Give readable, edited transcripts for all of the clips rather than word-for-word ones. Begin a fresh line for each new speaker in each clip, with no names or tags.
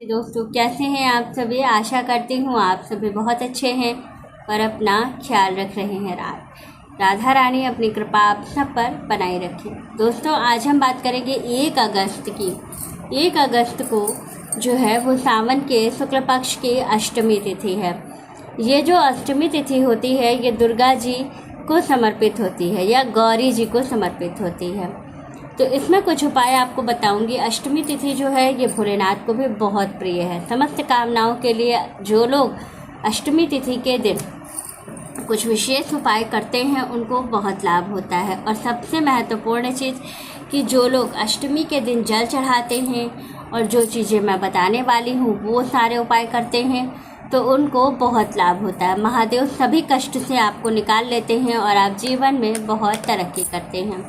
दोस्तों, कैसे हैं आप सभी। आशा करती हूँ आप सभी बहुत अच्छे हैं और अपना ख्याल रख रहे हैं। राधा रानी अपनी कृपा आप सब पर बनाए रखें। दोस्तों, आज हम बात करेंगे 1 अगस्त की। 1 अगस्त को जो है वो सावन के शुक्ल पक्ष की अष्टमी तिथि है। ये जो अष्टमी तिथि होती है ये दुर्गा जी को समर्पित होती है या गौरी जी को समर्पित होती है। तो इसमें कुछ उपाय आपको बताऊंगी। अष्टमी तिथि जो है ये भोलेनाथ को भी बहुत प्रिय है। समस्त कामनाओं के लिए जो लोग अष्टमी तिथि के दिन कुछ विशेष उपाय करते हैं उनको बहुत लाभ होता है। और सबसे महत्वपूर्ण चीज़ कि जो लोग अष्टमी के दिन जल चढ़ाते हैं और जो चीज़ें मैं बताने वाली हूँ वो सारे उपाय करते हैं तो उनको बहुत लाभ होता है। महादेव सभी कष्ट से आपको निकाल लेते हैं और आप जीवन में बहुत तरक्की करते हैं।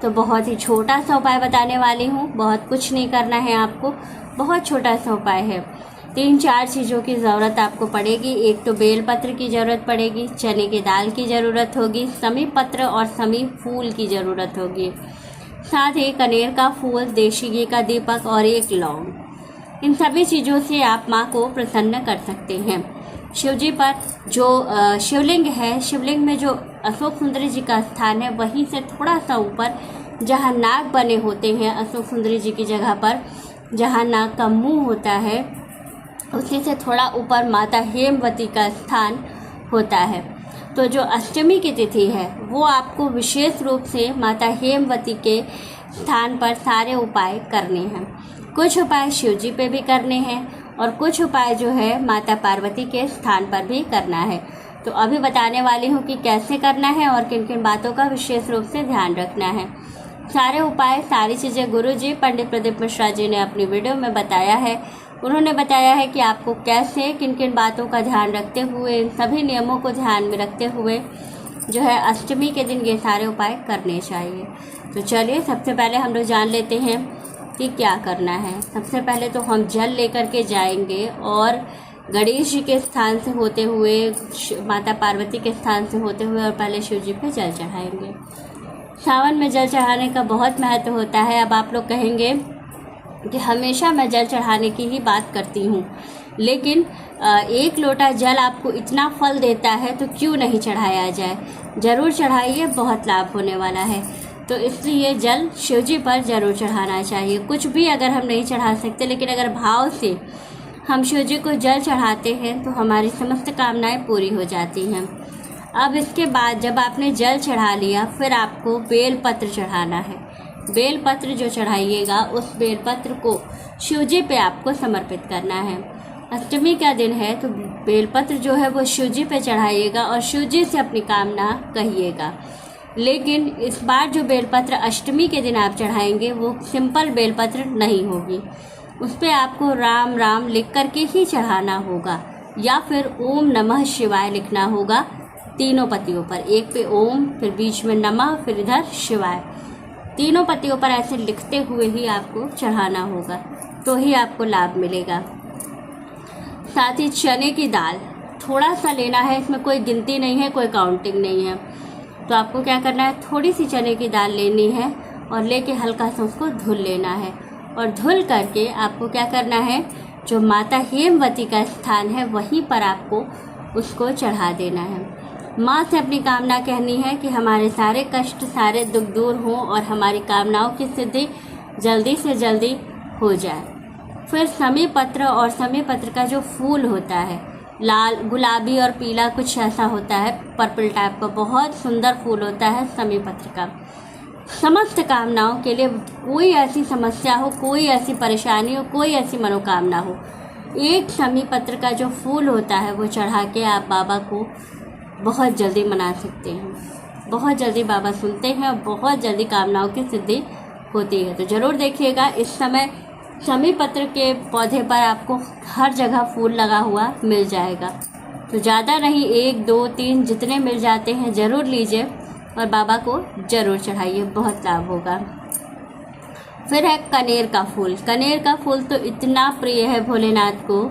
तो बहुत ही छोटा सा उपाय बताने वाली हूँ। बहुत कुछ नहीं करना है आपको, बहुत छोटा सा उपाय है। 3-4 चीज़ों की ज़रूरत आपको पड़ेगी। एक तो बेलपत्र की ज़रूरत पड़ेगी, चने की दाल की ज़रूरत होगी, समी पत्र और समी फूल की ज़रूरत होगी, साथ ही कनेर का फूल, देशी घी का दीपक और 1 लौंग। इन सभी चीज़ों से आप माँ को प्रसन्न कर सकते हैं। शिव जी पर जो शिवलिंग है, शिवलिंग में जो अशोक सुंदरी जी का स्थान है वहीं से थोड़ा सा ऊपर जहाँ नाग बने होते हैं, अशोक सुंदरी जी की जगह पर जहाँ नाग का मुंह होता है उसी से थोड़ा ऊपर माता हेमवती का स्थान होता है। तो जो अष्टमी की तिथि है वो आपको विशेष रूप से माता हेमवती के स्थान पर सारे उपाय करने हैं। कुछ उपाय शिव जी पे भी करने हैं और कुछ उपाय जो है माता पार्वती के स्थान पर भी करना है। तो अभी बताने वाली हूँ कि कैसे करना है और किन किन बातों का विशेष रूप से ध्यान रखना है। सारे उपाय, सारी चीज़ें गुरु जी पंडित प्रदीप मिश्रा जी ने अपनी वीडियो में बताया है। उन्होंने बताया है कि आपको कैसे किन किन बातों का ध्यान रखते हुए, इन सभी नियमों को ध्यान में रखते हुए जो है अष्टमी के दिन ये सारे उपाय करने चाहिए। तो चलिए सबसे पहले हम लोग जान लेते हैं कि क्या करना है। सबसे पहले तो हम जल लेकर के जाएंगे और गणेश जी के स्थान से होते हुए, माता पार्वती के स्थान से होते हुए और पहले शिव जी पे जल चढ़ाएंगे। सावन में जल चढ़ाने का बहुत महत्व होता है। अब आप लोग कहेंगे कि हमेशा मैं जल चढ़ाने की ही बात करती हूँ, लेकिन 1 लोटा जल आपको इतना फल देता है तो क्यों नहीं चढ़ाया जाए। ज़रूर चढ़ाइए, बहुत लाभ होने वाला है। तो इसलिए जल शिव जी पर ज़रूर चढ़ाना चाहिए। कुछ भी अगर हम नहीं चढ़ा सकते, लेकिन अगर भाव से हम शिव जी को जल चढ़ाते हैं तो हमारी समस्त कामनाएं पूरी हो जाती हैं। अब इसके बाद जब आपने जल चढ़ा लिया फिर आपको बेलपत्र चढ़ाना है। बेलपत्र जो चढ़ाइएगा उस बेलपत्र को शिव जी पे आपको समर्पित करना है। अष्टमी का दिन है तो बेलपत्र जो है वो शिव जी पे चढ़ाइएगा और शिव जी से अपनी कामना कहिएगा। लेकिन इस बार जो बेलपत्र अष्टमी के दिन आप चढ़ाएंगे वो सिंपल बेलपत्र नहीं होगी। उस पर आपको राम राम लिख कर के ही चढ़ाना होगा या फिर ओम नमः शिवाय लिखना होगा। तीनों पत्तियों पर, एक पे ओम, फिर बीच में नमः, फिर इधर शिवाय, तीनों पत्तियों पर ऐसे लिखते हुए ही आपको चढ़ाना होगा तो ही आपको लाभ मिलेगा। साथ ही चने की दाल थोड़ा सा लेना है। इसमें कोई गिनती नहीं है, कोई काउंटिंग नहीं है। तो आपको क्या करना है, थोड़ी सी चने की दाल लेनी है और लेके हल्का सा उसको धुल लेना है। और धुल करके आपको क्या करना है, जो माता हेमवती का स्थान है वहीं पर आपको उसको चढ़ा देना है। माँ से अपनी कामना कहनी है कि हमारे सारे कष्ट, सारे दुख दूर हों और हमारी कामनाओं की सिद्धि जल्दी से जल्दी हो जाए। फिर समी पत्र, और समी पत्र का जो फूल होता है लाल, गुलाबी और पीला कुछ ऐसा होता है, पर्पल टाइप का बहुत सुंदर फूल होता है समी पत्र का। समस्त कामनाओं के लिए, कोई ऐसी समस्या हो, कोई ऐसी परेशानी हो, कोई ऐसी मनोकामना हो, एक समी पत्र का जो फूल होता है वो चढ़ा के आप बाबा को बहुत जल्दी मना सकते हैं। बहुत जल्दी बाबा सुनते हैं और बहुत जल्दी कामनाओं की सिद्धि होती है। तो ज़रूर देखिएगा। इस समय समी पत्र के पौधे पर आपको हर जगह फूल लगा हुआ मिल जाएगा। तो ज़्यादा नहीं, 1, 2, 3 जितने मिल जाते हैं ज़रूर लीजिए और बाबा को ज़रूर चढ़ाइए, बहुत लाभ होगा। फिर है कनेर का फूल। कनेर का फूल तो इतना प्रिय है भोलेनाथ को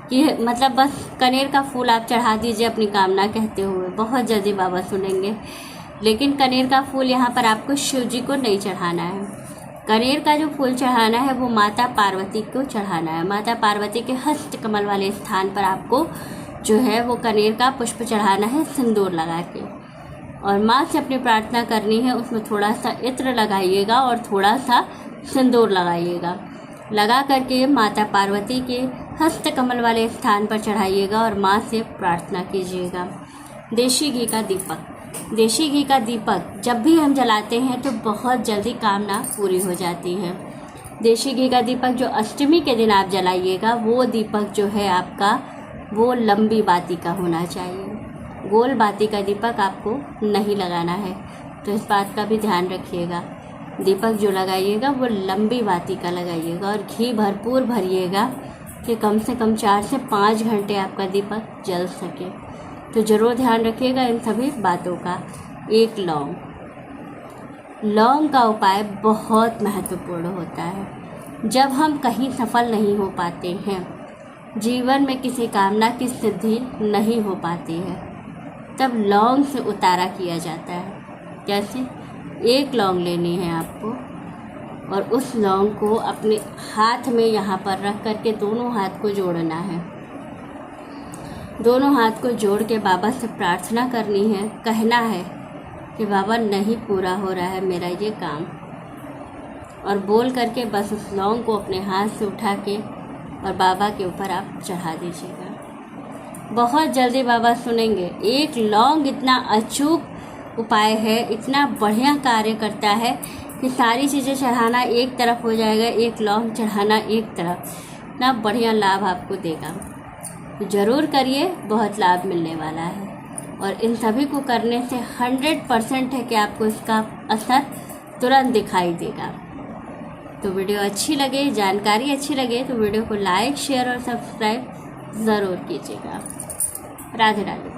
कि मतलब बस कनेर का फूल आप चढ़ा दीजिए अपनी कामना कहते हुए, बहुत जल्दी बाबा सुनेंगे। लेकिन कनेर का फूल यहाँ पर आपको शिव जी को नहीं चढ़ाना है। कनेर का जो फूल चढ़ाना है वो माता पार्वती को चढ़ाना है। माता पार्वती के हस्त कमल वाले स्थान पर आपको जो है वो कनेर का पुष्प चढ़ाना है सिंदूर लगा के, और माँ से अपनी प्रार्थना करनी है। उसमें थोड़ा सा इत्र लगाइएगा और थोड़ा सा सिंदूर लगाइएगा, लगा करके माता पार्वती के हस्त कमल वाले स्थान पर चढ़ाइएगा और माँ से प्रार्थना कीजिएगा। देशी घी का दीपक, देशी घी का दीपक जब भी हम जलाते हैं तो बहुत जल्दी कामना पूरी हो जाती है। देशी घी का दीपक जो अष्टमी के दिन आप जलाइएगा, वो दीपक जो है आपका वो लंबी बाती का होना चाहिए। गोल बाती का दीपक आपको नहीं लगाना है, तो इस बात का भी ध्यान रखिएगा। दीपक जो लगाइएगा वो लंबी बाती का लगाइएगा और घी भरपूर भरिएगा कि कम से कम 4 से 5 घंटे आपका दीपक जल सके। तो ज़रूर ध्यान रखिएगा इन सभी बातों का। एक लौंग, लौंग का उपाय बहुत महत्वपूर्ण होता है। जब हम कहीं सफल नहीं हो पाते हैं, जीवन में किसी कामना की सिद्धि नहीं हो पाती है, तब लौंग से उतारा किया जाता है। कैसे? एक लौंग लेनी है आपको और उस लौंग को अपने हाथ में यहाँ पर रख करके दोनों हाथ को जोड़ना है। दोनों हाथ को जोड़ के बाबा से प्रार्थना करनी है, कहना है कि बाबा नहीं पूरा हो रहा है मेरा ये काम, और बोल करके बस उस लौंग को अपने हाथ से उठा के और बाबा के ऊपर आप चढ़ा दीजिएगा। बहुत जल्दी बाबा सुनेंगे। एक लौंग इतना अचूक उपाय है, इतना बढ़िया कार्य करता है कि सारी चीज़ें चढ़ाना एक तरफ हो जाएगा, एक लौंग चढ़ाना एक तरफ। इतना बढ़िया लाभ आपको देगा, तो ज़रूर करिए, बहुत लाभ मिलने वाला है। और इन सभी को करने से 100% है कि आपको इसका असर तुरंत दिखाई देगा। तो वीडियो अच्छी लगे, जानकारी अच्छी लगे तो वीडियो को लाइक, शेयर और सब्सक्राइब ज़रूर कीजिएगा। राधे राधे।